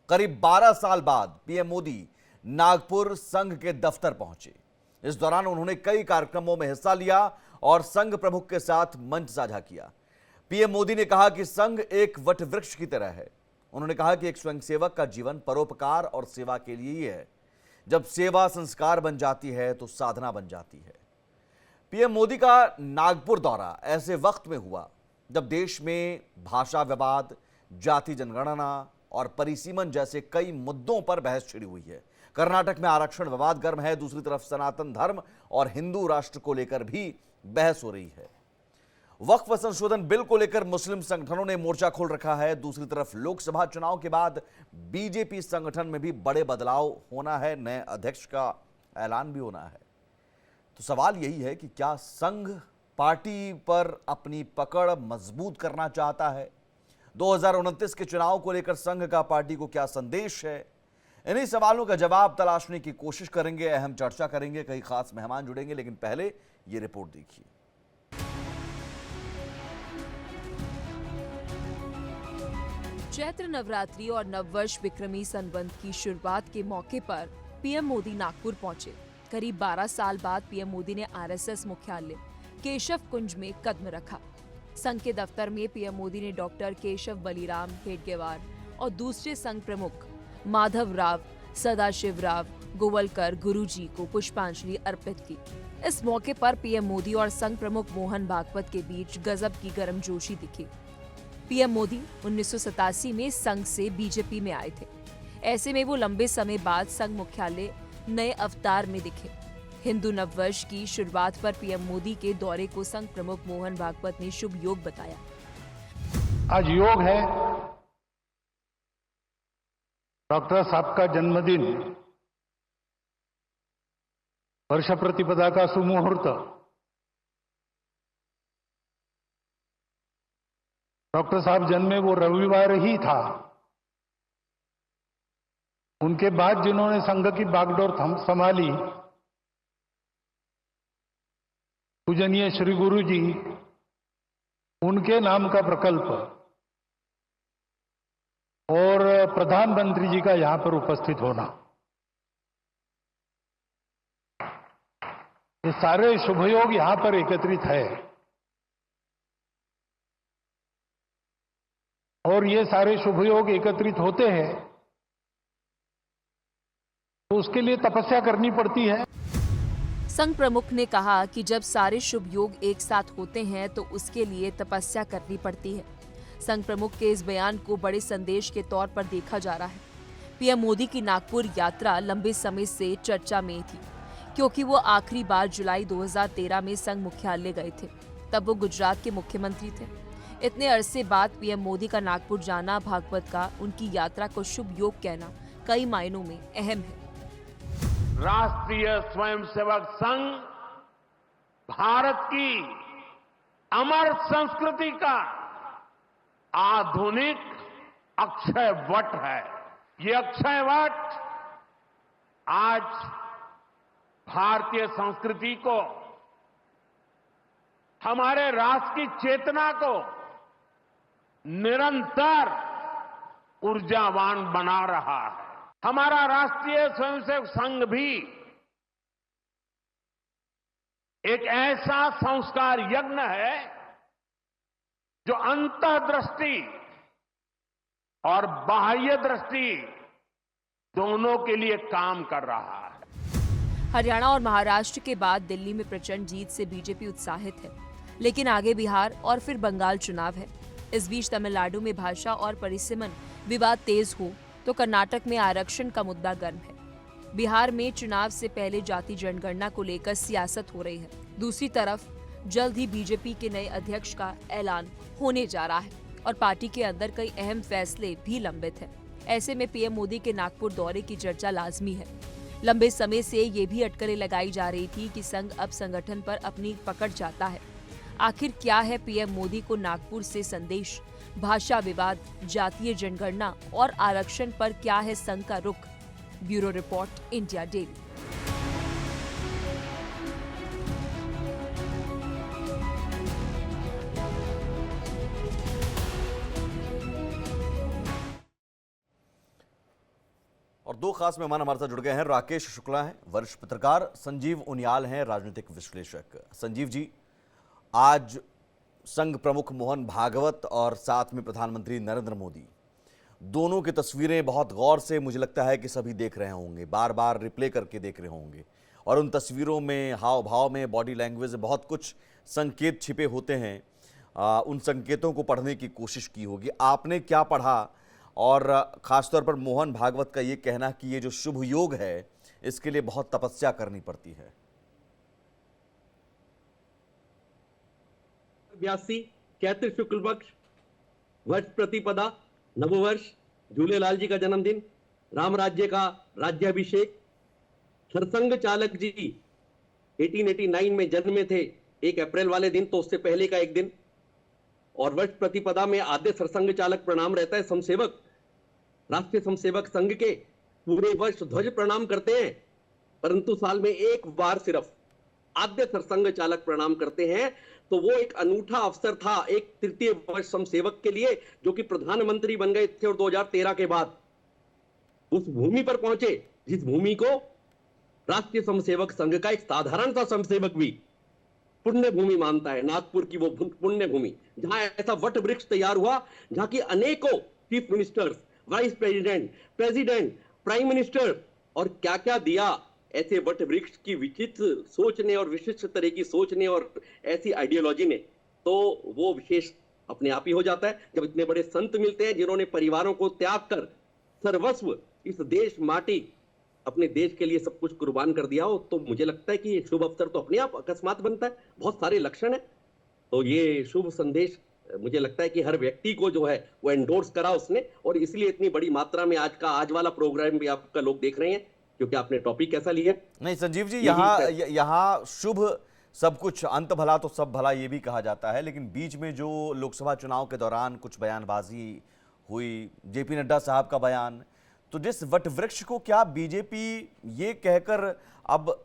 करीब 12 साल बाद पीएम मोदी नागपुर संघ के दफ्तर पहुंचे। इस दौरान उन्होंने कई कार्यक्रमों में हिस्सा लिया और संघ प्रमुख के साथ मंच साझा किया। पीएम मोदी ने कहा कि संघ एक वटवृक्ष की तरह है। उन्होंने कहा कि एक स्वयंसेवक का जीवन परोपकार और सेवा के लिए ही है। जब सेवा संस्कार बन जाती है तो साधना बन जाती है। पीएम मोदी का नागपुर दौरा ऐसे वक्त में हुआ जब देश में भाषा विवाद, जाति जनगणना और परिसीमन जैसे कई मुद्दों पर बहस छिड़ी हुई है। कर्नाटक में आरक्षण विवाद गर्म है। दूसरी तरफ सनातन धर्म और हिंदू राष्ट्र को लेकर भी बहस हो रही है। वक्फ संशोधन बिल को लेकर मुस्लिम संगठनों ने मोर्चा खोल रखा है। दूसरी तरफ लोकसभा चुनाव के बाद बीजेपी संगठन में भी बड़े बदलाव होना है। नए अध्यक्ष का ऐलान भी होना है। तो सवाल यही है कि क्या संघ पार्टी पर अपनी पकड़ मजबूत करना चाहता है? 2029 के चुनाव को लेकर संघ का पार्टी को क्या संदेश है? इन्हीं सवालों का जवाब तलाशने की कोशिश करेंगे। अहम चर्चा करेंगे। कई खास मेहमान जुड़ेंगे, लेकिन पहले ये रिपोर्ट देखिए। चैत्र नवरात्रि और नववर्ष विक्रमी संवत की शुरुआत के मौके पर पीएम मोदी नागपुर पहुंचे। करीब 12 साल बाद पीएम मोदी ने आरएसएस मुख्यालय केशव कुंज में कदम रखा। संघ के दफ्तर में पीएम मोदी ने डॉक्टर केशव बलिराम हेडगेवार और दूसरे संघ प्रमुख माधव राव, सदाशिव राव, गोवलकर गुरुजी को पुष्पांजलि अर्पित की। इस मौके पर पीएम मोदी और संघ प्रमुख मोहन भागवत के बीच गजब की गर्मजोशी दिखी। पीएम मोदी 1987 में संघ से बीजेपी में आए थे। ऐसे में वो लंबे समय बाद संघ मुख्यालय नए अवतार में दिखे। हिंदू नववर्ष की शुरुआत पर पीएम मोदी के दौरे को संघ प्रमुख मोहन भागवत ने शुभ योग बताया। आज योग है, डॉक्टर साहब का जन्मदिन, वर्ष प्रतिपदा का सुमुहूर्त। डॉक्टर साहब जन्मे वो रविवार ही था। उनके बाद जिन्होंने संघ की बागडोर संभाली, पूजनीय श्री गुरु जी, उनके नाम का प्रकल्प और प्रधानमंत्री जी का यहां पर उपस्थित होना, ये सारे शुभयोग यहां पर एकत्रित है। और ये सारे शुभयोग एकत्रित होते हैं तो उसके लिए तपस्या करनी पड़ती है। संघ प्रमुख ने कहा कि जब सारे शुभ योग एक साथ होते हैं तो उसके लिए तपस्या करनी पड़ती है। संघ प्रमुख के इस बयान को बड़े संदेश के तौर पर देखा जा रहा है। पीएम मोदी की नागपुर यात्रा लंबे समय से चर्चा में थी, क्योंकि वो आखिरी बार जुलाई 2013 में संघ मुख्यालय गए थे। तब वो गुजरात के मुख्यमंत्री थे। इतने अरसे बाद पीएम मोदी का नागपुर जाना, भागवत का उनकी यात्रा को शुभ योग कहना कई मायनों में अहम है। राष्ट्रीय स्वयंसेवक संघ भारत की अमर संस्कृति का आधुनिक अक्षय वट है। ये अक्षय वट आज भारतीय संस्कृति को, हमारे राष्ट्र की चेतना को निरंतर ऊर्जावान बना रहा है। हमारा राष्ट्रीय स्वयंसेवक संघ भी एक ऐसा संस्कार यज्ञ है जो अंतर्दृष्टि और बाह्य दृष्टि दोनों के लिए काम कर रहा है। हरियाणा और महाराष्ट्र के बाद दिल्ली में प्रचंड जीत से बीजेपी उत्साहित है, लेकिन आगे बिहार और फिर बंगाल चुनाव है। इस बीच तमिलनाडु में भाषा और परिसीमन विवाद तेज हो तो कर्नाटक में आरक्षण का मुद्दा गर्म है। बिहार में चुनाव से पहले जाति जनगणना को लेकर सियासत हो रही है। दूसरी तरफ जल्द ही बीजेपी के नए अध्यक्ष का ऐलान होने जा रहा है और पार्टी के अंदर कई अहम फैसले भी लंबित हैं। ऐसे में पीएम मोदी के नागपुर दौरे की चर्चा लाजमी है। लंबे समय से ये भी अटकलें लगाई जा रही थी कि संघ अब संगठन पर अपनी पकड़ चाहता है। आखिर क्या है पीएम मोदी को नागपुर से संदेश? भाषा विवाद, जातीय जनगणना और आरक्षण पर क्या है संघ का रुख? Bureau report, India daily. और दो खास मेहमान हमारे साथ जुड़ गए हैं। राकेश शुक्ला हैं वरिष्ठ पत्रकार, संजीव उनियाल हैं राजनीतिक विश्लेषक। संजीव जी, आज संघ प्रमुख मोहन भागवत और साथ में प्रधानमंत्री नरेंद्र मोदी, दोनों की तस्वीरें बहुत गौर से मुझे लगता है कि सभी देख रहे होंगे, बार बार रिप्ले करके देख रहे होंगे। और उन तस्वीरों में, हाव भाव में, बॉडी लैंग्वेज में बहुत कुछ संकेत छिपे होते हैं। उन संकेतों को पढ़ने की कोशिश की होगी। आपने क्या पढ़ा? और ख़ासतौर पर मोहन भागवत का ये कहना कि ये जो शुभ योग है, इसके लिए बहुत तपस्या करनी पड़ती है। 82 चैत्र शुक्ल पक्ष, वर्ष प्रतिपदा, नववर्ष, झूलेलाल जी का जन्मदिन, राम राज्य का राज्याभिषेक। सरसंघ चालक जी 1889 में जन्मे थे, 1 अप्रैल वाले दिन, तो उससे पहले का एक दिन। और वर्ष प्रतिपदा में आद्य सरसंघ चालक प्रणाम रहता है। समसेवक, राष्ट्रीय समसेवक संघ के पूरे वर्ष ध्वज प्रणाम करते हैं, परंतु साल में एक बार सिर्फ आद्य सरसंघ चालक प्रणाम करते हैं। तो वो एक अनूठा अवसर था एक तृतीय वर्ष समसेवक के लिए, जो कि प्रधानमंत्री बन गए थे और 2013 के बाद उस भूमि पर पहुंचे जिस भूमि को राष्ट्रीय समसेवक संघ का एक साधारण सा समसेवक भी पुण्य भूमि मानता है। नागपुर की वो पुण्य भूमि, जहां ऐसा वट वृक्ष तैयार हुआ, जहां की अनेकों chief ministers, vice president, president, prime minister और क्या क्या दिया। ऐसे वट वृक्ष की विचित्र सोच ने और विशिष्ट तरह की सोच ने और ऐसी आइडियोलॉजी ने, तो वो विशेष अपने आप ही हो जाता है जब इतने बड़े संत मिलते हैं जिन्होंने परिवारों को त्याग कर सर्वस्व इस देश माटी, अपने देश के लिए सब कुछ कुर्बान कर दिया हो। तो मुझे लगता है कि ये शुभ अवसर तो अपने आप अकस्मात बनता है। बहुत सारे लक्षण है, तो ये शुभ संदेश मुझे लगता है कि हर व्यक्ति को जो है वो एंडोर्स करा उसने, और इसलिए इतनी बड़ी मात्रा में आज वाला प्रोग्राम भी आपका लोग देख रहे हैं, क्योंकि आपने टॉपिक कैसा लिया। नहीं संजीव जी, यहाँ शुभ सब कुछ, अंत भला तो सब भला, ये भी कहा जाता है। लेकिन बीच में जो लोकसभा चुनाव के दौरान कुछ बयानबाजी हुई, जेपी नड्डा साहब का बयान, तो जिस वट वृक्ष को क्या बीजेपी ये कहकर अब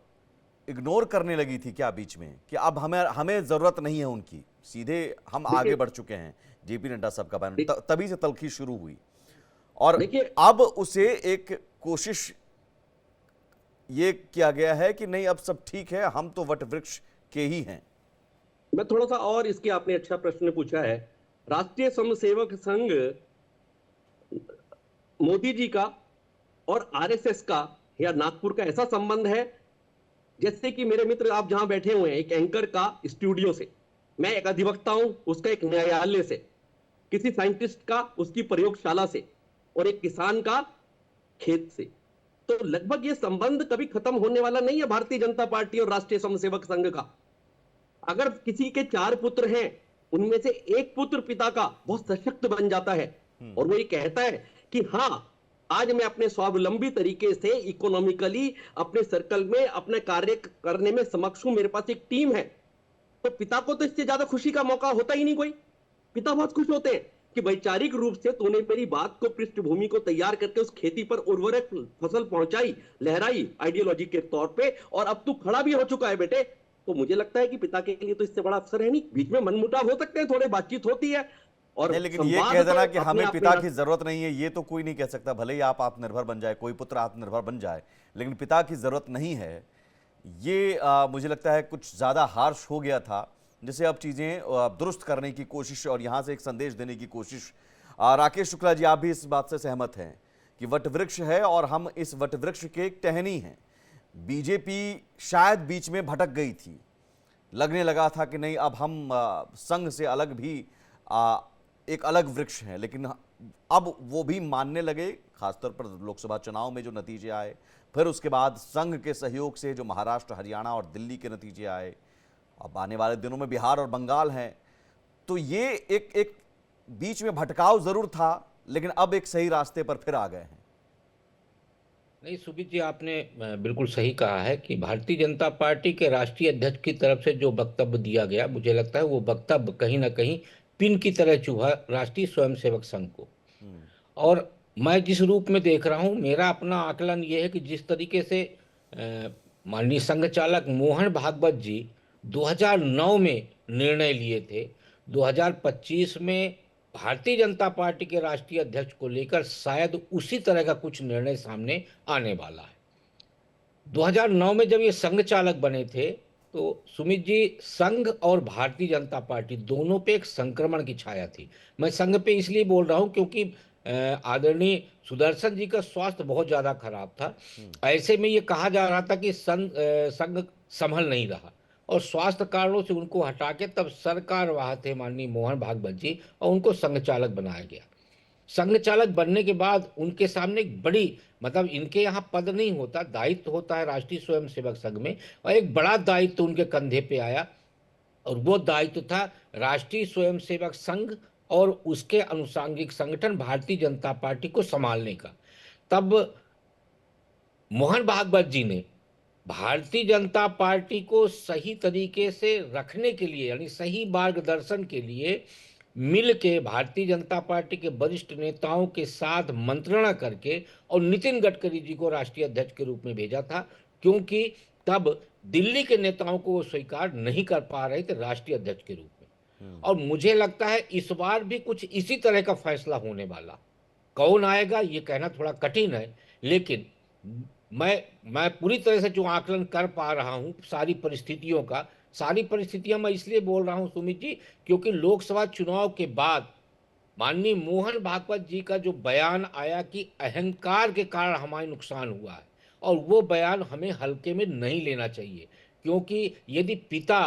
इग्नोर करने लगी थी क्या बीच में, कि अब हमें जरूरत नहीं है उनकी, सीधे हम आगे बढ़ चुके हैं? जेपी नड्डा साहब का बयान, तभी से तलखी शुरू हुई और अब उसे एक कोशिश ये किया गया है कि नहीं अब सब ठीक है, हम तो वट वृक्ष के ही हैं। मैं थोड़ा सा और इसके, आपने अच्छा प्रश्न पूछा है। राष्ट्रीय समसेवक संघ मोदी जी का और आरएसएस का या नागपुर का ऐसा संबंध है जैसे कि मेरे मित्र आप जहां बैठे हुए हैं, एक एंकर का स्टूडियो से, मैं एक अधिवक्ता हूं उसका एक न्यायालय से, किसी साइंटिस्ट का उसकी प्रयोगशाला से, और एक किसान का खेत से। तो लगभग ये संबंध कभी खत्म होने वाला नहीं है भारतीय जनता पार्टी और राष्ट्रीय समसेवक संघ का। अगर किसी के 4 पुत्र हैं, उनमें से एक पुत्र पिता का बहुत सशक्त बन जाता है और वो ये कहता है कि हाँ, आज मैं अपने स्वावलंबी तरीके से इकोनॉमिकली अपने सर्कल में अपने कार्य करने में समक्ष हूं, मेरे पास एक टीम है, तो पिता को तो इससे ज्यादा खुशी का मौका होता ही नहीं कोई। पिता बहुत खुश होते हैं कि वैचारिक रूप से तूने मेरी बात को, पृष्ठभूमि को तैयार करके उस खेती पर उर्वरक फसल पहुंचाई, लहराई आइडियोलॉजी के तौर पे, और अब तू खड़ा भी हो चुका है बेटे। तो मुझे लगता है कि पिता के लिए तो इससे बड़ा अवसर है नहीं। बीच में मनमुटाव हो सकते हैं, थोड़े बातचीत होती है, और लेकिन ये कह देना कि हमें पिता की जरूरत नहीं है, ये तो कोई नहीं कह सकता। भले ही आप आत्मनिर्भर बन जाए, कोई पुत्र आत्मनिर्भर बन जाए, लेकिन पिता की जरूरत नहीं है, ये मुझे लगता है कुछ ज्यादा हार्श हो गया था, जिसे अब चीजें दुरुस्त करने की कोशिश और यहां से एक संदेश देने की कोशिश। राकेश शुक्ला जी, आप भी इस बात से सहमत हैं कि वट वृक्ष है और हम इस वट वृक्ष के एक टहनी हैं। बीजेपी शायद बीच में भटक गई थी, लगने लगा था कि नहीं अब हम संघ से अलग भी एक अलग वृक्ष है, लेकिन अब वो भी मानने लगे, खासतौर पर लोकसभा चुनाव में जो नतीजे आए, फिर उसके बाद संघ के सहयोग से जो महाराष्ट्र, हरियाणा और दिल्ली के नतीजे आए, अब आने वाले दिनों में बिहार और बंगाल हैं। तो ये एक बीच में भटकाव जरूर था, लेकिन अब एक सही रास्ते पर फिर आ गए हैं। नहीं सुबीत जी, आपने बिल्कुल सही कहा है कि भारतीय जनता पार्टी के राष्ट्रीय अध्यक्ष की तरफ से जो वक्तव्य दिया गया, मुझे लगता है वो वक्तव्य कहीं ना कहीं पिन की तरह चुभा राष्ट्रीय स्वयंसेवक संघ को। और मैं जिस रूप में देख रहा हूं, मेरा अपना आकलन ये है कि जिस तरीके से माननीय संघ चालक मोहन भागवत जी 2009 में निर्णय लिए थे, 2025 में भारतीय जनता पार्टी के राष्ट्रीय अध्यक्ष को लेकर शायद उसी तरह का कुछ निर्णय सामने आने वाला है। 2009 में जब ये संघ चालक बने थे तो सुमित जी, संघ और भारतीय जनता पार्टी दोनों पे एक संक्रमण की छाया थी। मैं संघ पे इसलिए बोल रहा हूं क्योंकि आदरणीय सुदर्शन जी का स्वास्थ्य बहुत ज्यादा खराब था। ऐसे में ये कहा जा रहा था कि संघ संभल नहीं रहा और स्वास्थ्य कारणों से उनको हटा के तब सरकार वहां थे माननीय मोहन भागवत जी और उनको संघ चालक बनाया गया। संघ चालक बनने के बाद उनके सामने एक बड़ी, मतलब इनके यहाँ पद नहीं होता, दायित्व होता है राष्ट्रीय स्वयंसेवक संघ में, और एक बड़ा दायित्व उनके कंधे पे आया और वो दायित्व था राष्ट्रीय स्वयंसेवक संघ और उसके अनुसांगिक संगठन भारतीय जनता पार्टी को संभालने का। तब मोहन भागवत जी ने भारतीय जनता पार्टी को सही तरीके से रखने के लिए, यानी सही मार्गदर्शन के लिए मिल के भारतीय जनता पार्टी के वरिष्ठ नेताओं के साथ मंत्रणा करके और नितिन गडकरी जी को राष्ट्रीय अध्यक्ष के रूप में भेजा था, क्योंकि तब दिल्ली के नेताओं को वो स्वीकार नहीं कर पा रहे थे राष्ट्रीय अध्यक्ष के रूप में। और मुझे लगता है इस बार भी कुछ इसी तरह का फैसला होने वाला। कौन आएगा ये कहना थोड़ा कठिन है, लेकिन मैं पूरी तरह से जो आकलन कर पा रहा हूं सारी परिस्थितियों का, सारी परिस्थितियां मैं इसलिए बोल रहा हूं सुमित जी क्योंकि लोकसभा चुनाव के बाद माननीय मोहन भागवत जी का जो बयान आया कि अहंकार के कारण हमारा नुकसान हुआ है, और वो बयान हमें हल्के में नहीं लेना चाहिए, क्योंकि यदि पिता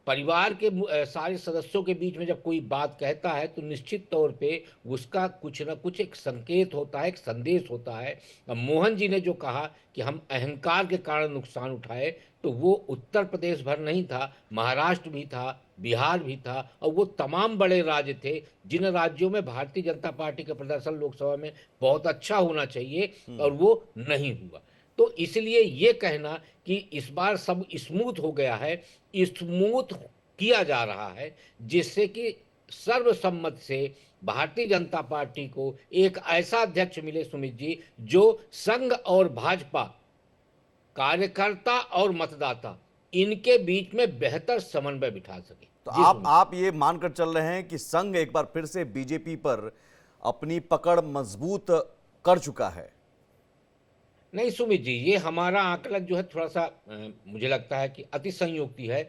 परिवार के सारे सदस्यों के बीच में जब कोई बात कहता है तो निश्चित तौर पे उसका कुछ ना कुछ एक संकेत होता है, एक संदेश होता है। अब मोहन जी ने जो कहा कि हम अहंकार के कारण नुकसान उठाए, तो वो उत्तर प्रदेश भर नहीं था, महाराष्ट्र भी था, बिहार भी था, और वो तमाम बड़े राज्य थे जिन राज्यों में भारतीय जनता पार्टी का प्रदर्शन लोकसभा में बहुत अच्छा होना चाहिए और वो नहीं हुआ। तो इसलिए ये कहना कि इस बार सब स्मूथ हो गया है, स्मूथ किया जा रहा है, जिससे कि सर्वसम्मत से भारतीय जनता पार्टी को एक ऐसा अध्यक्ष मिले सुमित जी जो संघ और भाजपा, कार्यकर्ता और मतदाता, इनके बीच में बेहतर समन्वय बिठा सके। तो जी आप ये मानकर चल रहे हैं कि संघ एक बार फिर से बीजेपी पर अपनी पकड़ मजबूत कर चुका है? नहीं सुमित जी, ये हमारा आकलन जो है थोड़ा सा मुझे लगता है कि अति संयुक्ति है।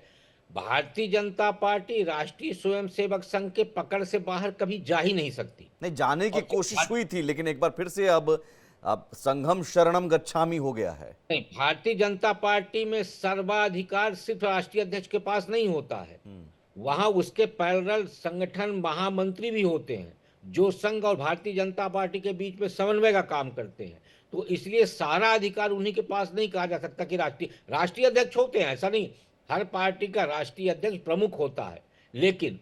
भारतीय जनता पार्टी राष्ट्रीय स्वयंसेवक संघ के पकड़ से बाहर कभी जा ही नहीं सकती। नहीं, जाने की और कोशिश हुई थी, लेकिन एक बार फिर से अब संघम शरणम गच्छामि हो गया है। नहीं, भारतीय जनता पार्टी में सर्वाधिकार सिर्फ राष्ट्रीय अध्यक्ष के पास नहीं होता है, वहां उसके पैरेलल संगठन महामंत्री भी होते हैं जो संघ और भारतीय जनता पार्टी के बीच में समन्वय का काम करते हैं। तो इसलिए सारा अधिकार उन्हीं के पास नहीं कहा जा सकता कि राष्ट्रीय अध्यक्ष होते हैं, ऐसा नहीं, हर पार्टी का राष्ट्रीय अध्यक्ष प्रमुख होता है। लेकिन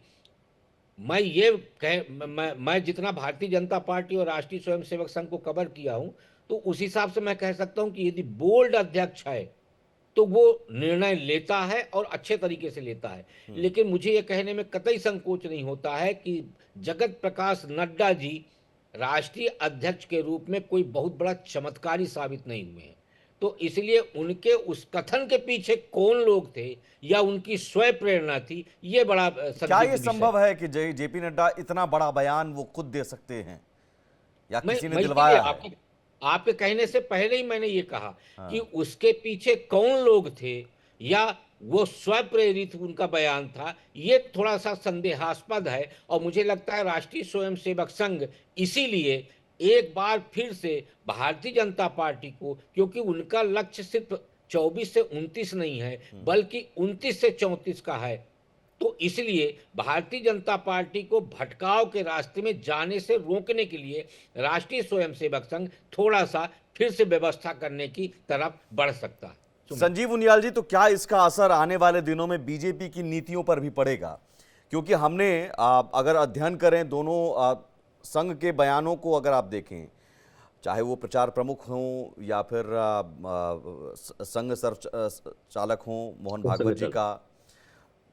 मैं जितना भारतीय जनता पार्टी और राष्ट्रीय स्वयंसेवक संघ को कवर किया हूं, तो उस हिसाब से मैं कह सकता हूं कि यदि बोल्ड अध्यक्ष है तो वो निर्णय लेता है और अच्छे तरीके से लेता है। लेकिन मुझे ये कहने में कतई संकोच नहीं होता है कि जगत प्रकाश नड्डा जी राष्ट्रीय अध्यक्ष के रूप में कोई बहुत बड़ा चमत्कारी साबित नहीं हुए हैं। तो इसलिए उनके उस कथन के पीछे कौन लोग थे या उनकी स्वयं प्रेरणा थी, ये बड़ा क्या ये संभव है कि जेपी नड्डा इतना बड़ा बयान वो खुद दे सकते हैं, या किसी ने दिलवाया है? आपके कहने से पहले ही मैंने ये कहा कि उसके पीछे कौन लोग थे या वो स्वप्रेरित उनका बयान था, ये थोड़ा सा संदेहास्पद है। और मुझे लगता है राष्ट्रीय स्वयंसेवक संघ इसीलिए एक बार फिर से भारतीय जनता पार्टी को, क्योंकि उनका लक्ष्य सिर्फ 24 से 29 नहीं है बल्कि 29 से 34 का है, तो इसलिए भारतीय जनता पार्टी को भटकाव के रास्ते में जाने से रोकने के लिए राष्ट्रीय स्वयंसेवक संघ थोड़ा सा फिर से व्यवस्था करने की तरफ बढ़ सकता है। संजीव उनियाल जी, तो क्या इसका असर आने वाले दिनों में बीजेपी की नीतियों पर भी पड़ेगा? क्योंकि हमने अगर अध्ययन करें दोनों संघ के बयानों को, अगर आप देखें, चाहे वो प्रचार प्रमुख हों या फिर संघ चालक हों मोहन भागवत जी का,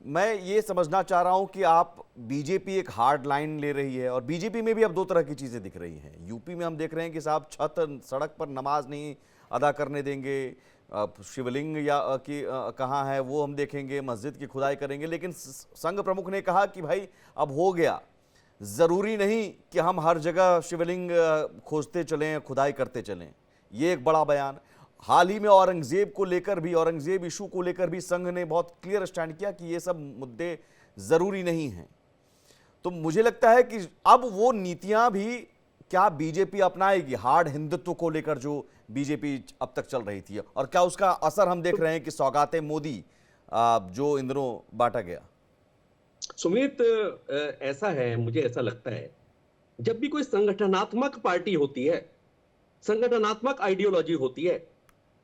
मैं ये समझना चाह रहा हूं कि आप बीजेपी एक हार्ड लाइन ले रही है, और बीजेपी में भी अब दो तरह की चीज़ें दिख रही हैं। यूपी में हम देख रहे हैं कि साहब छत सड़क पर नमाज नहीं अदा करने देंगे, शिवलिंग या कि कहाँ है वो हम देखेंगे, मस्जिद की खुदाई करेंगे। लेकिन संघ प्रमुख ने कहा कि भाई अब हो गया, जरूरी नहीं कि हम हर जगह शिवलिंग खोजते चलें, खुदाई करते चलें। ये एक बड़ा बयान। हाल ही में औरंगजेब को लेकर भी, औरंगजेब इशू को लेकर भी संघ ने बहुत क्लियर स्टैंड किया कि ये सब मुद्दे जरूरी नहीं हैं। तो मुझे लगता है कि अब वो नीतियां भी क्या बीजेपी अपनाएगी, हार्ड हिंदुत्व को लेकर जो बीजेपी अब तक चल रही थी, और क्या उसका असर हम देख रहे हैं कि सौगातें मोदी जो इन दिनों बांटा गया। सुमित, ऐसा है, मुझे ऐसा लगता है, जब भी कोई संगठनात्मक पार्टी होती है, संगठनात्मक आइडियोलॉजी होती है,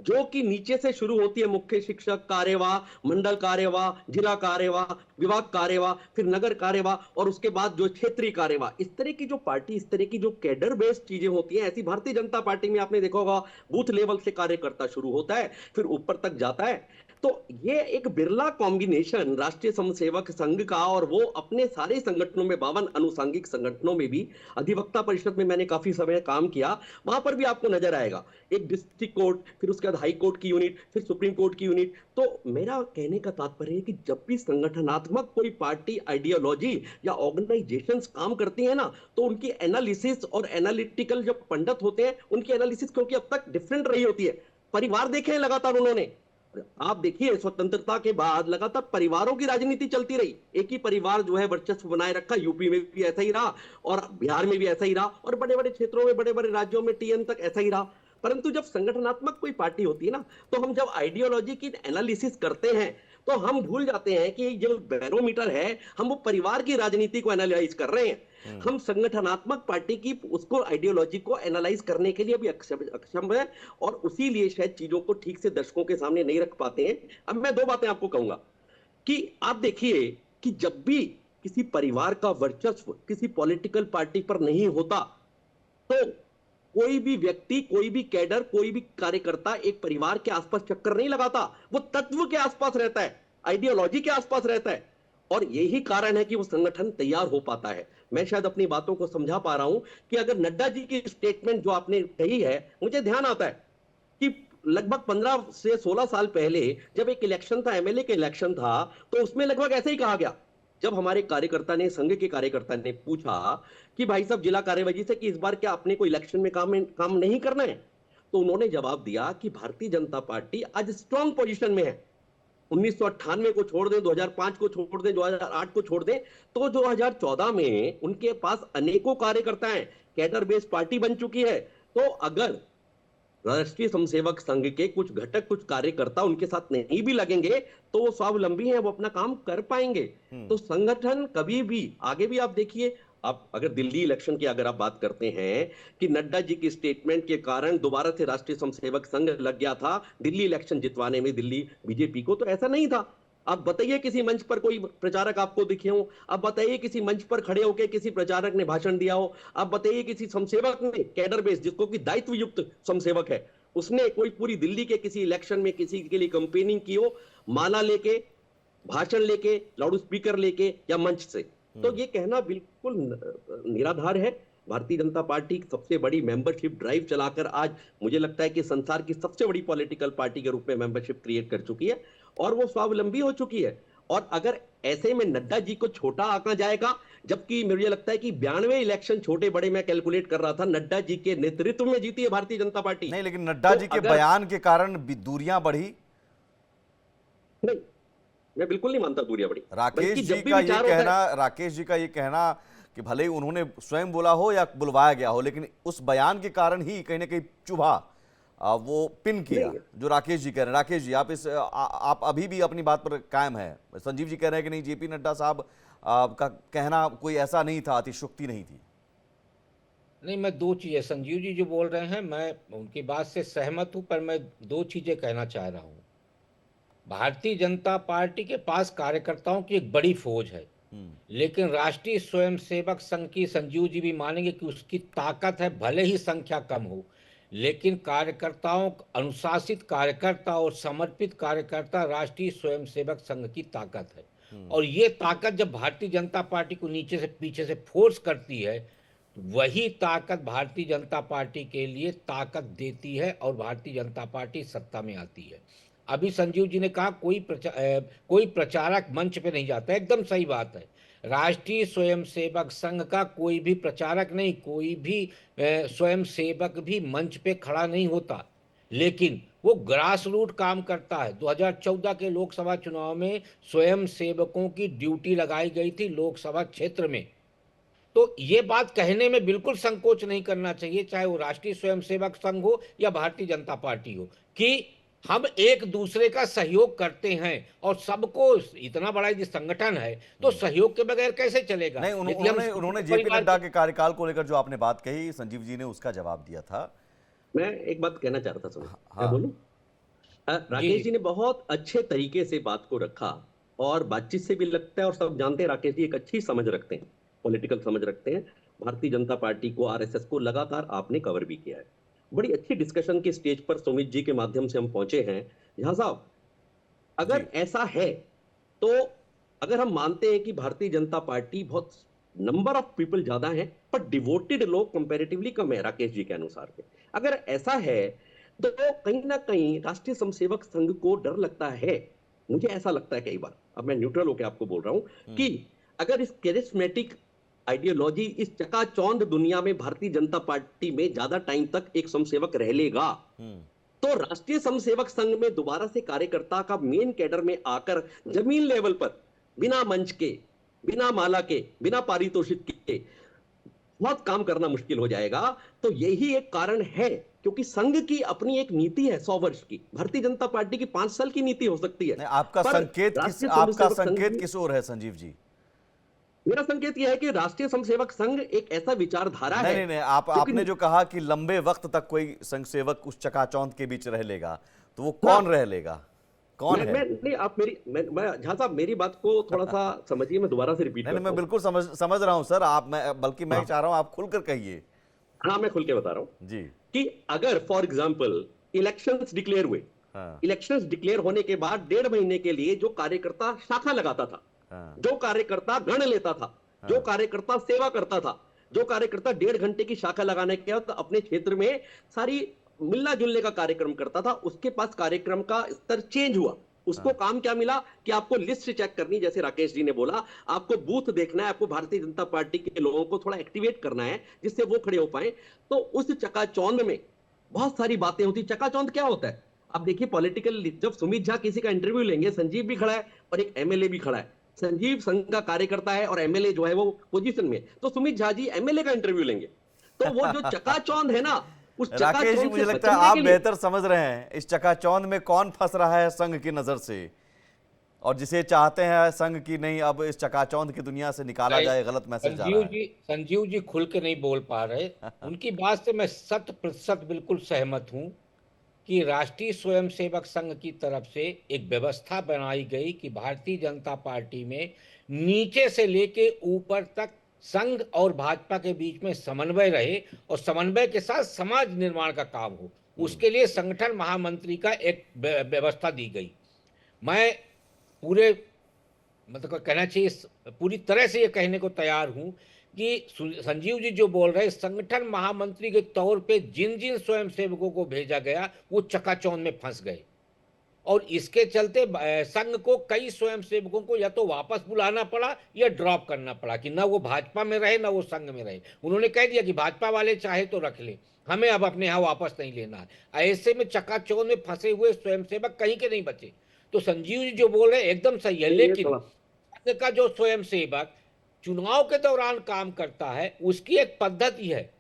जो कि नीचे से शुरू होती है, मुख्य शिक्षक कार्यवाह, मंडल कार्यवाह, जिला कार्यवाह, विभाग कार्यवाह, फिर नगर कार्यवाह, और उसके बाद जो क्षेत्रीय कार्यवाह, इस तरह की जो पार्टी, इस तरह की जो कैडर बेस्ड चीजें होती हैं, ऐसी भारतीय जनता पार्टी में आपने देखा होगा बूथ लेवल से कार्यकर्ता शुरू होता है, फिर ऊपर तक जाता है। तो ये एक बिरला कॉम्बिनेशन राष्ट्रीय स्वयंसेवक संघ का, और वो अपने सारे संगठनों में, 52 अनुसांगिक संगठनों में भी, अधिवक्ता परिषद में मैंने काफी समय काम किया, वहां पर भी आपको नजर आएगा एक डिस्ट्रिक्ट कोर्ट, फिर उसके बाद हाई कोर्ट की यूनिट, फिर सुप्रीम कोर्ट की यूनिट। तो मेरा कहने का तात्पर्य है कि जब भी संगठनात्मक कोई पार्टी, आइडियोलॉजी या ऑर्गेनाइजेशंस काम करती है ना, तो उनकी एनालिसिस और एनालिटिकल जो पंडित होते हैं, उनकी एनालिसिस क्योंकि अब तक डिफरेंट रही होती है। परिवार देखे लगातार उन्होंने, आप देखिए स्वतंत्रता के बाद लगातार परिवारों की राजनीति चलती रही, एक ही परिवार जो है वर्चस्व बनाए रखा। यूपी में भी ऐसा ही रहा, और बिहार में भी ऐसा ही रहा, और बड़े बड़े क्षेत्रों में, बड़े बड़े राज्यों में टीएन तक ऐसा ही रहा। परंतु जब संगठनात्मक कोई पार्टी होती है ना, तो हम जब आइडियोलॉजी की एनालिसिस करते हैं, तो हम भूल जाते हैं कि जो बैरोमीटर है, हम वो परिवार की राजनीति को एनालाइज कर रहे हैं। हम संगठनात्मक पार्टी की उसको, आइडियोलॉजी को एनालाइज करने के लिए भी अक्षम है, और उसी लिए शायद चीजों को ठीक से दर्शकों के सामने नहीं रख पाते हैं। अब मैं दो बातें आपको कहूंगा कि आप देखिए कि जब भी किसी परिवार का वर्चस्व किसी पॉलिटिकल पार्टी पर नहीं होता, तो कोई भी व्यक्ति, कोई भी कैडर, कोई भी कार्यकर्ता एक परिवार के आसपास चक्कर नहीं लगाता, वो तत्व के आसपास रहता है, आइडियोलॉजी के आसपास रहता है, और यही कारण है कि वो संगठन तैयार हो पाता है। मैं शायद अपनी बातों को समझा पा रहा हूं कि अगर नड्डा जी की स्टेटमेंट जो आपने कही है, मुझे ध्यान आता है कि लगभग 15 से 16 साल पहले जब एक इलेक्शन था, एमएलए के इलेक्शन था, तो उसमें लगभग ऐसे ही कहा गया। जब हमारे कार्यकर्ता ने, संघ के कार्यकर्ता ने पूछा कि भाई साहब जिला कार्यवाही से कि इस बार क्या अपने को इलेक्शन में काम नहीं करना है, तो उन्होंने जवाब दिया कि भारतीय जनता पार्टी आज स्ट्रांग पोजीशन में है। 1998 को छोड़ दें, 2005 को छोड़ दें, 2008 को छोड़ दें, तो 2014 में उनके पास अनेकों कार्यकर्ता हैं, कैडर बेस्ड पार्टी बन चुकी है। तो अगर राष्ट्रीय स्वयंसेवक संघ के कुछ घटक, कुछ कार्यकर्ता उनके साथ नहीं भी लगेंगे, तो वो स्वावलंबी हैं, वो अपना काम कर पाएंगे। तो संगठन कभी भी आगे भी, आप देखिए, आप अगर दिल्ली इलेक्शन की अगर आप बात करते हैं कि नड्डा जी की स्टेटमेंट के कारण दोबारा से राष्ट्रीय स्वयंसेवक संघ लग गया था दिल्ली इलेक्शन जितवाने में दिल्ली बीजेपी को, तो ऐसा नहीं था। आप बताइए किसी मंच पर कोई प्रचारक आपको दिखे हो, आप बताइए किसी मंच पर खड़े होकर किसी प्रचारक ने भाषण दिया हो, आप बताइए किसी स्वयंसेवक ने, कैडर बेस जिसको कि दायित्व युक्त स्वयंसेवक है, उसने कोई पूरी दिल्ली के किसी इलेक्शन में किसी के लिए कंपेनिंग की हो, माला लेके, भाषण लेके, लाउड स्पीकर लेके, या मंच से। तो ये कहना बिल्कुल निराधार है। भारतीय जनता पार्टी सबसे बड़ी मेंबरशिप ड्राइव चलाकर आज मुझे लगता है कि संसार की सबसे बड़ी पॉलिटिकल पार्टी के रूप में मेंबरशिप क्रिएट कर चुकी है, और वो स्वावलंबी हो चुकी है। और अगर ऐसे में नड्डा जी को छोटा आंका जाएगा, जबकि मुझे लगता है कि 92 इलेक्शन छोटे बड़े मैं कैलकुलेट कर रहा था, नड्डा जी के नेतृत्व में जीती है भारतीय जनता पार्टी। नहीं, लेकिन नड्डा जी के बयान के कारण दूरियां बढ़ी। नहीं, मैं बिल्कुल नहीं मानता दूरियां बढ़ी। राकेश जी का ये कहना कि भले ही उन्होंने स्वयं बोला हो या बुलवाया गया हो, लेकिन उस बयान के कारण ही कहीं ना कहीं चुभा, वो पिन किया, जो राकेश जी कह रहे हैं। राकेश जी, आप अभी भी अपनी बात पर कायम है? संजीव जी कह रहे हैं कि नहीं, जेपी नड्डा साहब का कहना कोई ऐसा नहीं था, अतिशयोक्ति नहीं थी। नहीं, मैं दो चीजें, संजीव जी जो बोल रहे हैं मैं उनकी बात से सहमत हूं, पर मैं दो चीजें कहना चाह रहा हूं। भारतीय जनता पार्टी के पास कार्यकर्ताओं की एक बड़ी फौज है, लेकिन राष्ट्रीय स्वयंसेवक संघ की, संजीव जी भी मानेंगे कि उसकी ताकत है, भले ही संख्या कम हो, लेकिन कार्यकर्ताओं, अनुशासित कार्यकर्ता और समर्पित कार्यकर्ता राष्ट्रीय स्वयंसेवक संघ की ताकत है। और ये ताकत जब भारतीय जनता पार्टी को नीचे से पीछे से फोर्स करती है, वही ताकत भारतीय जनता पार्टी के लिए ताकत देती है, और भारतीय जनता पार्टी सत्ता में आती है। अभी संजीव जी ने कहा कोई प्रचारक मंच पे नहीं जाता, एकदम सही बात है। राष्ट्रीय स्वयंसेवक संघ का कोई भी प्रचारक नहीं, कोई भी स्वयंसेवक भी मंच पे खड़ा नहीं होता, लेकिन वो ग्रास रूट काम करता है। 2014 के लोकसभा चुनाव में स्वयंसेवकों की ड्यूटी लगाई गई थी लोकसभा क्षेत्र में। तो ये बात कहने में बिल्कुल संकोच नहीं करना चाहिए, चाहे वो राष्ट्रीय स्वयंसेवक संघ हो या भारतीय जनता पार्टी हो, कि हम एक दूसरे का सहयोग करते हैं और सबको, इतना बड़ा यदि संगठन है तो सहयोग के बगैर कैसे चलेगा। नहीं, उन्होंने जेपी नड्डा के कार्यकाल को लेकर जो आपने बात कही, संजीव जी ने उसका जवाब दिया था। मैं एक बात कहना चाह रहा था, सुनो। हाँ। मैं बोलूं? राकेश जी ने बहुत अच्छे तरीके से बात को रखा और बातचीत से भी लगता है, और सब जानते हैं राकेश जी एक अच्छी समझ रखते हैं, पॉलिटिकल समझ रखते हैं। भारतीय जनता पार्टी को, आरएसएस को लगातार आपने कवर भी किया है। बड़ी अच्छी डिस्कशन के स्टेज पर सुमित जी के माध्यम से हम पहुंचे हैं। झा साहब, अगर ऐसा है तो अगर हम मानते हैं कि भारतीय जनता पार्टी बहुत नंबर ऑफ पीपल ज्यादा हैं पर डिवोटेड लोग कंपैरेटिवली कम है राकेश जी के अनुसार के, अगर ऐसा है तो कहीं ना कहीं राष्ट्रीय स्वयंसेवक संघ को डर लगता है। मुझे ऐसा लगता है कई बार, अब मैं न्यूट्रल होकर आपको बोल रहा हूं, कि अगर इस कैरिस्मेटिक आइडियोलॉजी, इस चकाचौंध दुनिया में भारतीय जनता पार्टी में ज्यादा टाइम तक एक स्वयंसेवक रह लेगा तो राष्ट्रीय स्वयंसेवक संघ में दोबारा से कार्यकर्ता का मेन कैडर में आकर जमीन लेवल पर बिना मंच के, बिना माला के, बिना पारितोषिक के बहुत काम करना मुश्किल हो जाएगा। तो यही एक कारण है, क्योंकि संघ की अपनी एक नीति है 100 वर्ष की, भारतीय जनता पार्टी की 5 साल की नीति हो सकती है। आपका संकेत किस ओर है संजीव जी? मेरा संकेत यह है कि राष्ट्रीय स्वयंसेवक संघ एक ऐसा विचारधारा है। नहीं, आपने जो कहा कि लंबे वक्त तक कोई संघसेवक उस चकाचौंध के बीच रह लेगा, तो वो कौन रह लेगा, कौन है? नहीं, आप मैं झा साहब मेरी बात को थोड़ा सा समझिए, मैं दोबारा से रिपीट करता हूं। मैं बिल्कुल समझ रहा हूं सर, बल्कि मैं चाह रहा हूं आप खुलकर कहिए। हाँ, मैं खुल के बता रहा हूं जी, कि अगर फॉर एग्जाम्पल इलेक्शंस डिक्लेयर हुए, इलेक्शंस डिक्लेयर होने के बाद 1.5 महीने के लिए जो कार्यकर्ता शाखा लगाता था, जो कार्यकर्ता गण लेता था, जो कार्यकर्ता सेवा करता था, जो कार्यकर्ता 1.5 घंटे की शाखा लगाने के बाद अपने क्षेत्र में सारी मिलना जुलने का कार्यक्रम करता था, उसके पास कार्यक्रम का स्तर चेंज हुआ। उसको काम क्या मिला कि आपको लिस्ट चेक करनी, जैसे राकेश जी ने बोला, आपको बूथ देखना है, आपको भारतीय जनता पार्टी के लोगों को थोड़ा एक्टिवेट करना है जिससे वो खड़े हो पाए। तो उस चकाचौंध में बहुत सारी बातें होती। चकाचौंध क्या होता है? अब देखिए पॉलिटिकल, जब सुमित झा किसी का इंटरव्यू लेंगे, संजीव भी खड़ा है और एक एमएलए भी खड़ा है, संजीव संघ का कार्यकर्ता है और एमएलए जो है वो पोजीशन में, तो सुमित झा जी एमएलए का इंटरव्यू लेंगे। तो वो जो चकाचौंध है ना, उस राकेश जी, मुझे लगता है आप बेहतर समझ रहे हैं इस चकाचौंध में कौन फंस रहा है संघ की नजर से, और जिसे चाहते हैं संघ की नहीं अब इस चकाचौंध की दुनिया से निकाला जाए, गलत मैसेज जा रहा है। संजीव जी खुल के नहीं बोल पा रहे। उनकी बात से मैं 100% बिल्कुल सहमत हूं कि राष्ट्रीय स्वयंसेवक संघ की तरफ से एक व्यवस्था बनाई गई कि भारतीय जनता पार्टी में नीचे से लेके ऊपर तक संघ और भाजपा के बीच में समन्वय रहे और समन्वय के साथ समाज निर्माण का काम हो। उसके लिए संगठन महामंत्री का एक व्यवस्था दी गई। मैं पूरे मतलब कहना चाहिए पूरी तरह से ये कहने को तैयार हूं कि संजीव जी जो बोल रहे, संगठन महामंत्री के तौर पे जिन जिन स्वयंसेवकों को भेजा गया वो चकाचौंध में फंस गए और इसके चलते संघ को कई स्वयंसेवकों को या तो वापस बुलाना पड़ा या ड्रॉप करना पड़ा कि ना वो भाजपा में रहे ना वो संघ में रहे। उन्होंने कह दिया कि भाजपा वाले चाहे तो रख ले, हमें अब अपने यहाँ वापस नहीं लेना है। ऐसे में चकाचौंध में फंसे हुए स्वयंसेवक कहीं के नहीं बचे। तो संजीव जी जो बोल रहे हैं एकदम सही है, लेकिन संघ का जो स्वयंसेवक चुनाव के दौरान काम करता है उसकी एक पद्धति है,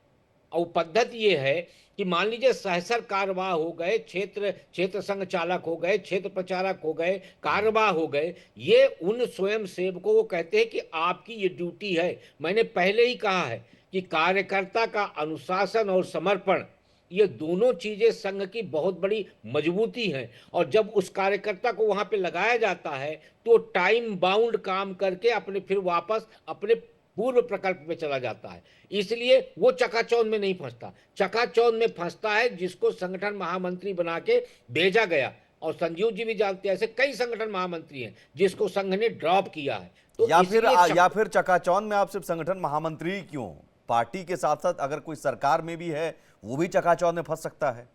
और पद्धति ये है कि मान लीजिए सहसर कार्यवाह हो गए, क्षेत्र संघ चालक हो गए, क्षेत्र प्रचारक हो गए, कार्यवाह हो गए, ये उन स्वयं सेवकों को कहते हैं कि आपकी ये ड्यूटी है। मैंने पहले ही कहा है कि कार्यकर्ता का अनुशासन और समर्पण, ये दोनों चीजें संघ की बहुत बड़ी मजबूती हैं। और जब उस कार्यकर्ता को वहां पे लगाया जाता है तो टाइम बाउंड काम करके अपने फिर वापस अपने पूर्व प्रकल्प में चला जाता है, इसलिए वो चकाचौंध में नहीं फंसता। चकाचौंध में फंसता है जिसको संगठन महामंत्री बना के भेजा गया, और संजीव जी भी जानते हैं ऐसे कई संगठन महामंत्री हैं जिसको संघ ने ड्रॉप किया है। तो या फिर चकाचौंध में आप सिर्फ संगठन महामंत्री क्यों, पार्टी के साथ साथ अगर कोई सरकार में भी है वो भी चकाचौंध में फंस सकता है।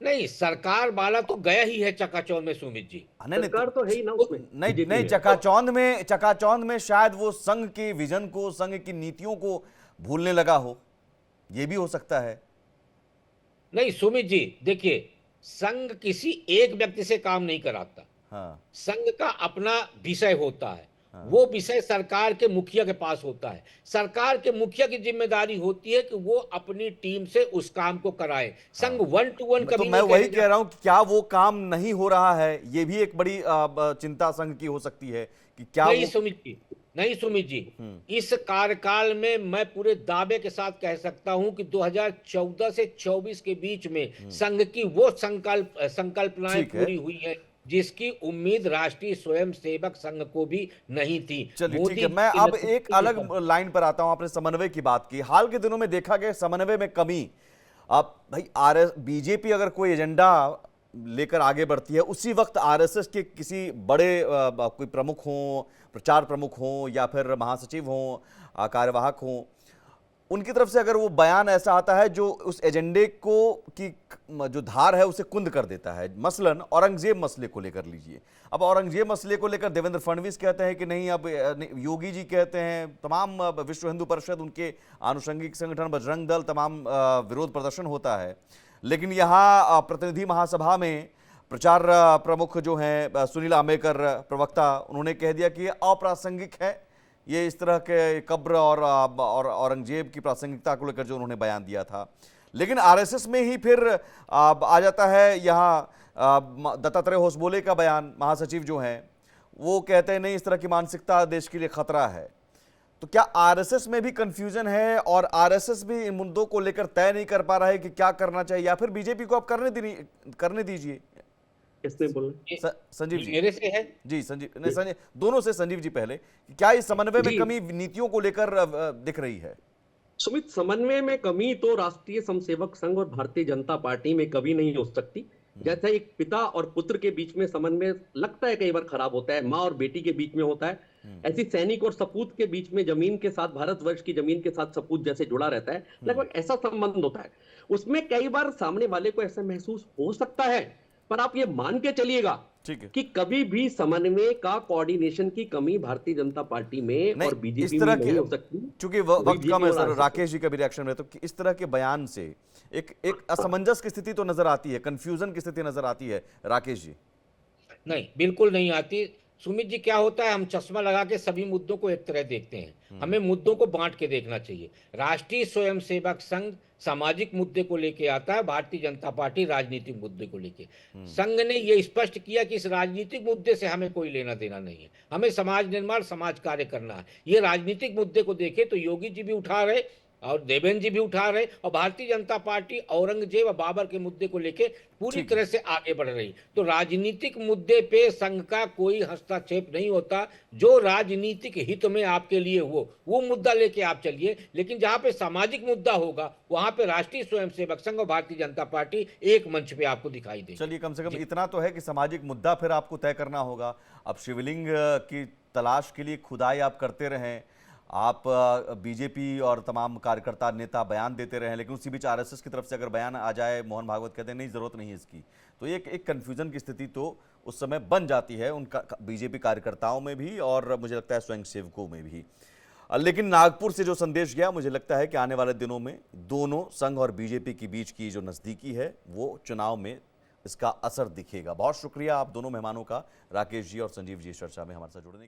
नहीं, सरकार वाला तो गया ही है चकाचौंध में सुमित जी। नहीं नहीं सरकार तो है ही ना उसमें, नहीं बीजेपी नहीं, में। चकाचौंध में शायद वो संघ के विजन को, संघ की नीतियों को भूलने लगा हो, ये भी हो सकता है। नहीं सुमित जी, देखिए, संघ किसी एक व्यक्ति से काम नहीं कराता। हाँ संघ का अपना विषय होता है। हाँ। वो विषय सरकार के मुखिया के पास होता है। सरकार के मुखिया की जिम्मेदारी होती है कि वो अपनी टीम से उस काम को कराए। संघ 1 to 1 तो कभी मैं नहीं वही करेगा। कह रहा हूं कि क्या वो काम नहीं हो रहा है, ये भी एक बड़ी चिंता संघ की हो सकती है कि क्या नहीं वो। सुमित जी, नहीं सुमित जी, इस कार्यकाल में मैं पूरे दावे के साथ कह सकता हूं कि 2014 से 24 के बीच में संघ की वो संकल्पनाएं ठीक है। पूरी हुई है जिसकी उम्मीद राष्ट्रीय स्वयंसेवक संघ को भी नहीं थी। चलिए ठीक मोदी है, जी मैं के अब नेतृत्व एक के अलग बाद- लाइन पर आता हूं। आपने समन्वय की बात की, हाल के दिनों में देखा गया समन्वय में कमी। अब भाई बीजेपी अगर कोई एजेंडा लेकर आगे बढ़ती है, उसी वक्त आरएसएस के किसी बड़े कोई प्रमुख हों, प्रचार प्रमुख हों या फिर महासचिव हों, कार्यवाहक हों, उनकी तरफ से अगर वो बयान ऐसा आता है जो उस एजेंडे को की जो धार है उसे कुंद कर देता है, मसलन औरंगजेब मसले को लेकर लीजिए। अब औरंगजेब मसले को लेकर देवेंद्र फडणवीस कहते हैं कि नहीं, अब योगी जी कहते हैं, तमाम विश्व हिंदू परिषद, उनके आनुषंगिक संगठन बजरंग दल, तमाम विरोध प्रदर्शन होता है। लेकिन यहाँ प्रतिनिधि महासभा में प्रचार प्रमुख जो हैं सुनील आंबेडकर प्रवक्ता, उन्होंने कह दिया कि ये अप्रासंगिक है, ये इस तरह के कब्र और औरंगजेब की प्रासंगिकता को लेकर जो उन्होंने बयान दिया था। लेकिन आरएसएस में ही फिर आ जाता है यहाँ दत्तात्रेय होसबोले का बयान, महासचिव जो हैं वो कहते हैं नहीं, इस तरह की मानसिकता देश के लिए खतरा है। तो क्या आरएसएस में भी कंफ्यूजन है और आरएसएस भी इन मुद्दों को लेकर तय नहीं कर पा रहा है कि क्या करना चाहिए, या फिर बीजेपी को आप करने दीजिए? किसने बोला? संजीव जी। मेरे से है। जी संजीव, नहीं संजीव, दोनों से, संजीव जी पहले, क्या इस समन्वय में जी। कमी नीतियों को लेकर दिख रही है? सुमित, समन्वय में कमी तो राष्ट्रीय स्वयंसेवक संघ और भारतीय जनता पार्टी में कभी नहीं हो सकती। जैसे एक पिता और पुत्र के बीच में समन्वय लगता है कई बार खराब होता है, माँ और बेटी के बीच में होता है, ऐसी सैनिक और सपूत के बीच में, जमीन के साथ, भारतवर्ष की जमीन के साथ सपूत जैसे जुड़ा रहता है, लगभग ऐसा संबंध होता है। उसमें कई बार सामने वाले को ऐसा महसूस हो सकता है, पर आप ये मान के चलिएगा ठीक है। कि कभी भी समन्वय का कोऑर्डिनेशन की कमी भारतीय जनता पार्टी में नहीं, और इस बीजेपी तरह में के, नहीं हो सकती। चूंकि वक्त बीजेपी कम है और सर, आरएसएस राकेश जी का भी रिएक्शन है, तो इस तरह के बयान से एक असमंजस की स्थिति तो नजर आती है, कंफ्यूजन की स्थिति नजर आती है। राकेश जी। नहीं, बिल्कुल नहीं आती। सुमित जी, क्या होता है, हम चश्मा लगा के सभी मुद्दों को एक तरह देखते हैं। हमें मुद्दों को बांट के देखना चाहिए। राष्ट्रीय स्वयंसेवक संघ सामाजिक मुद्दे को लेके आता है, भारतीय जनता पार्टी राजनीतिक मुद्दे को लेके। संघ ने यह स्पष्ट किया कि इस राजनीतिक मुद्दे से हमें कोई लेना देना नहीं है, हमें समाज निर्माण, समाज कार्य करना है। ये राजनीतिक मुद्दे को देखे तो योगी जी भी उठा रहे और देवेंद्र जी भी उठा रहे, और भारतीय जनता पार्टी औरंगजेब और बाबर के मुद्दे को लेके पूरी तरह से आगे बढ़ रही। तो राजनीतिक मुद्दे पे संघ का कोई हस्तक्षेप नहीं होता। जो राजनीतिक हित में आपके लिए हो वो मुद्दा लेके आप चलिए, लेकिन जहां पे सामाजिक मुद्दा होगा वहां पे राष्ट्रीय स्वयंसेवक संघ और भारतीय जनता पार्टी एक मंच पे आपको दिखाई देगी। चलिए, कम से कम इतना तो है कि सामाजिक मुद्दा फिर आपको तय करना होगा। अब शिवलिंग की तलाश के लिए खुदाई आप करते रहें, आप बीजेपी और तमाम कार्यकर्ता नेता बयान देते रहे, लेकिन उसी बीच आरएसएस की तरफ से अगर बयान आ जाए, मोहन भागवत कहते हैं नहीं, जरूरत नहीं है इसकी, तो एक कन्फ्यूजन की स्थिति तो उस समय बन जाती है उनका, बीजेपी कार्यकर्ताओं में भी और मुझे लगता है स्वयंसेवकों में भी। लेकिन नागपुर से जो संदेश गया, मुझे लगता है कि आने वाले दिनों में दोनों संघ और बीजेपी के बीच की जो नज़दीकी है वो चुनाव में इसका असर दिखेगा। बहुत शुक्रिया आप दोनों मेहमानों का, राकेश जी और संजीव जी, इस चर्चा में हमारे साथ जुड़ने की।